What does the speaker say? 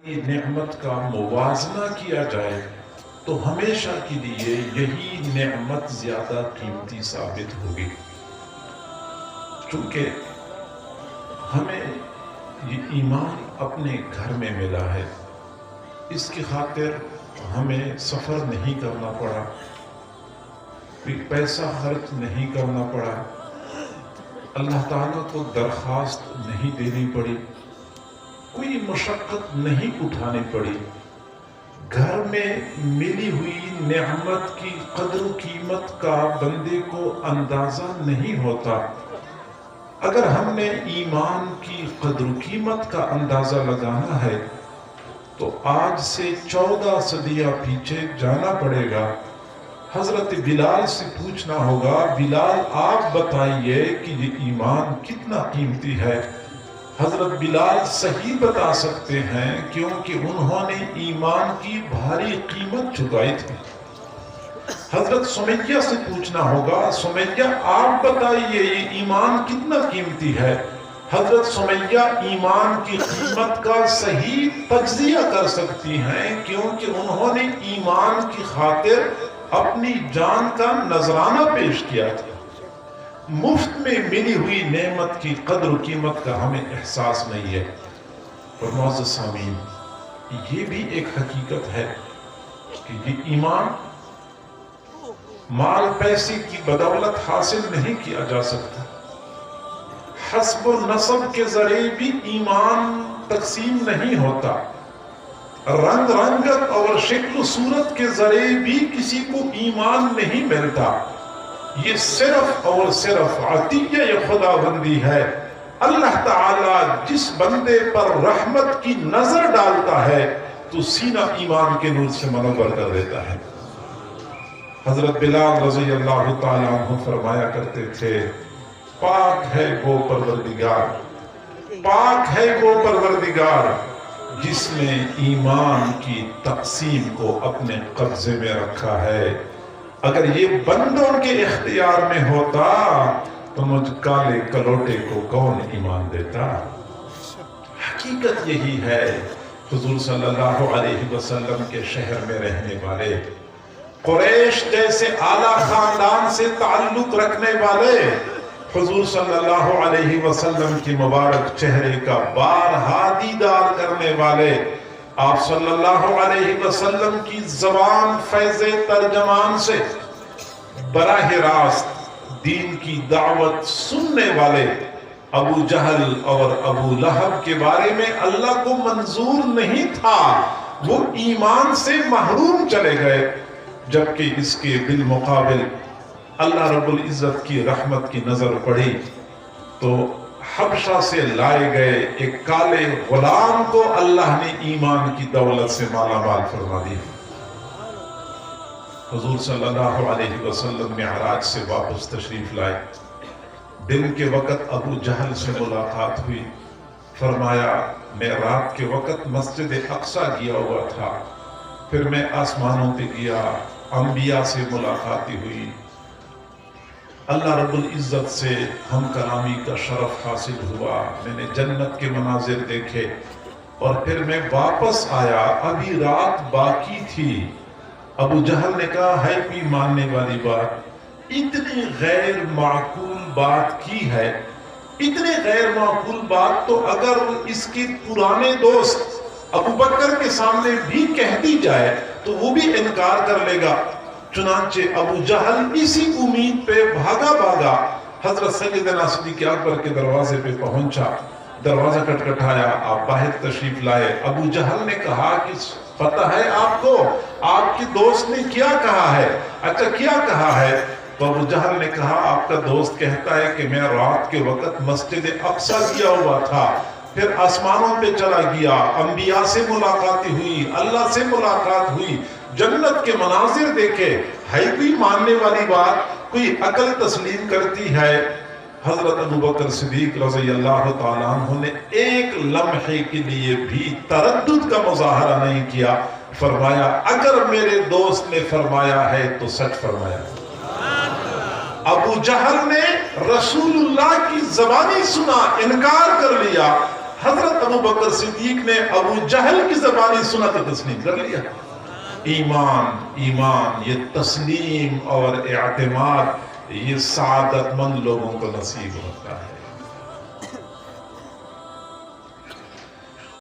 نعمت کا موازنہ کیا جائے تو ہمیشہ کے لیے یہی نعمت زیادہ قیمتی ثابت ہوگی، چونکہ ہمیں یہ ایمان اپنے گھر میں ملا ہے، اس کی خاطر ہمیں سفر نہیں کرنا پڑا، کوئی پیسہ خرچ نہیں کرنا پڑا، اللہ تعالیٰ کو درخواست نہیں دینی پڑی، کوئی مشقت نہیں اٹھانی پڑی۔ گھر میں ملی ہوئی نعمت کی قدر و قیمت کا بندے کو اندازہ نہیں ہوتا۔ اگر ہم نے ایمان کی قدر و قیمت کا اندازہ لگانا ہے تو آج سے 14 صدیاں پیچھے جانا پڑے گا، حضرت بلال سے پوچھنا ہوگا، بلال آپ بتائیے کہ یہ ایمان کتنا قیمتی ہے۔ حضرت بلال صحیح بتا سکتے ہیں کیونکہ انہوں نے ایمان کی بھاری قیمت چکائی تھی۔ حضرت سمیہ سے پوچھنا ہوگا، سمیہ آپ بتائیے یہ ایمان کتنا قیمتی ہے۔ حضرت سمیہ ایمان کی قیمت کا صحیح تجزیہ کر سکتی ہیں کیونکہ انہوں نے ایمان کی خاطر اپنی جان کا نذرانہ پیش کیا تھا۔ مفت میں ملی ہوئی نعمت کی قدر و قیمت کا ہمیں احساس نہیں ہے۔ اور معزز سامعین، یہ بھی ایک حقیقت ہے کہ یہ ایمان مال پیسے کی بدولت حاصل نہیں کیا جا سکتا۔ حسب و نسب کے ذریعے بھی ایمان تقسیم نہیں ہوتا، رنگ رنگت اور شکل و صورت کے ذریعے بھی کسی کو ایمان نہیں ملتا۔ یہ صرف اور صرف عطیہ خداوندی ہے۔ اللہ تعالیٰ جس بندے پر رحمت کی نظر ڈالتا ہے تو سینہ ایمان کے نور سے منور کر دیتا ہے۔ حضرت بلال رضی اللہ تعالیٰ عنہ فرمایا کرتے تھے، پاک ہے وہ پروردگار، پاک ہے وہ پروردگار جس نے ایمان کی تقسیم کو اپنے قبضے میں رکھا ہے۔ اگر یہ بندوں کے اختیار میں ہوتا تو مجھ کالے کلوٹے کو کون ایمان دیتا۔ حقیقت یہی ہے، حضور صلی اللہ علیہ وسلم کے شہر میں رہنے والے، قریش جیسے اعلیٰ خاندان سے تعلق رکھنے والے، حضور صلی اللہ علیہ وسلم کی مبارک چہرے کا بارہا دیدار کرنے والے، آپ صلی اللہ علیہ وسلم کی زبان فیض ترجمان سے براہ راست دین کی دعوت سننے والے ابو جہل اور ابو لہب کے بارے میں اللہ کو منظور نہیں تھا، وہ ایمان سے محروم چلے گئے، جبکہ اس کے بالمقابل اللہ رب العزت کی رحمت کی نظر پڑی تو حبشہ سے لائے گئے ایک کالے غلام کو اللہ نے ایمان کی دولت سے مالا مال فرما دی۔ حضور صلی اللہ علیہ وسلم معراج سے واپس تشریف لائے، دن کے وقت ابو جہل سے ملاقات ہوئی، فرمایا میں رات کے وقت مسجد اقصی گیا ہوا تھا، پھر میں آسمانوں پہ گیا، انبیاء سے ملاقاتی ہوئی، اللہ رب العزت سے ہم کلامی کا شرف حاصل ہوا، میں نے جنت کے مناظر دیکھے، اور پھر میں واپس آیا، ابھی رات باقی تھی۔ ابو جہل نے کہا ہے کوئی ماننے والی بات، اتنی غیر معقول بات کی ہے، اتنی غیر معقول بات تو اگر اس کے پرانے دوست ابو بکر کے سامنے بھی کہہ دی جائے تو وہ بھی انکار کر لے گا۔ چنانچہ ابو جہل اسی امید پہ بھاگا حضرت سیدنا صدیق اکبر کے دروازے پہ پہنچا، دروازہ کھٹکھٹایا، آپ باہر تشریف لائے۔ ابو جہل نے کہا کہ پتہ ہے آپ کو آپ کے دوست نے کیا کہا ہے؟ اچھا کیا کہا ہے؟ تو ابو جہل نے کہا آپ کا دوست کہتا ہے کہ میں رات کے وقت مسجد اقصی گیا ہوا تھا، پھر آسمانوں پہ چلا گیا، انبیاء سے ملاقات ہوئی، اللہ سے ملاقات ہوئی، جنت کے مناظر دیکھے، ہے کوئی ماننے والی بات، کوئی عقل تسلیم کرتی ہے؟ حضرت ابو بکر صدیق رضی اللہ تعالیٰ عنہ نے ایک لمحے کے لیے بھی تردد کا مظاہرہ نہیں کیا، فرمایا اگر میرے دوست نے فرمایا ہے تو سچ فرمایا۔ ابو جہل نے رسول اللہ کی زبانی سنا، انکار کر لیا، حضرت ابو بکر صدیق نے ابو جہل کی زبانی سنا تو تسلیم کر لیا۔ ایمان یہ تسلیم اور اعتماد یہ سعادت مند لوگوں کو نصیب ہوتا ہے۔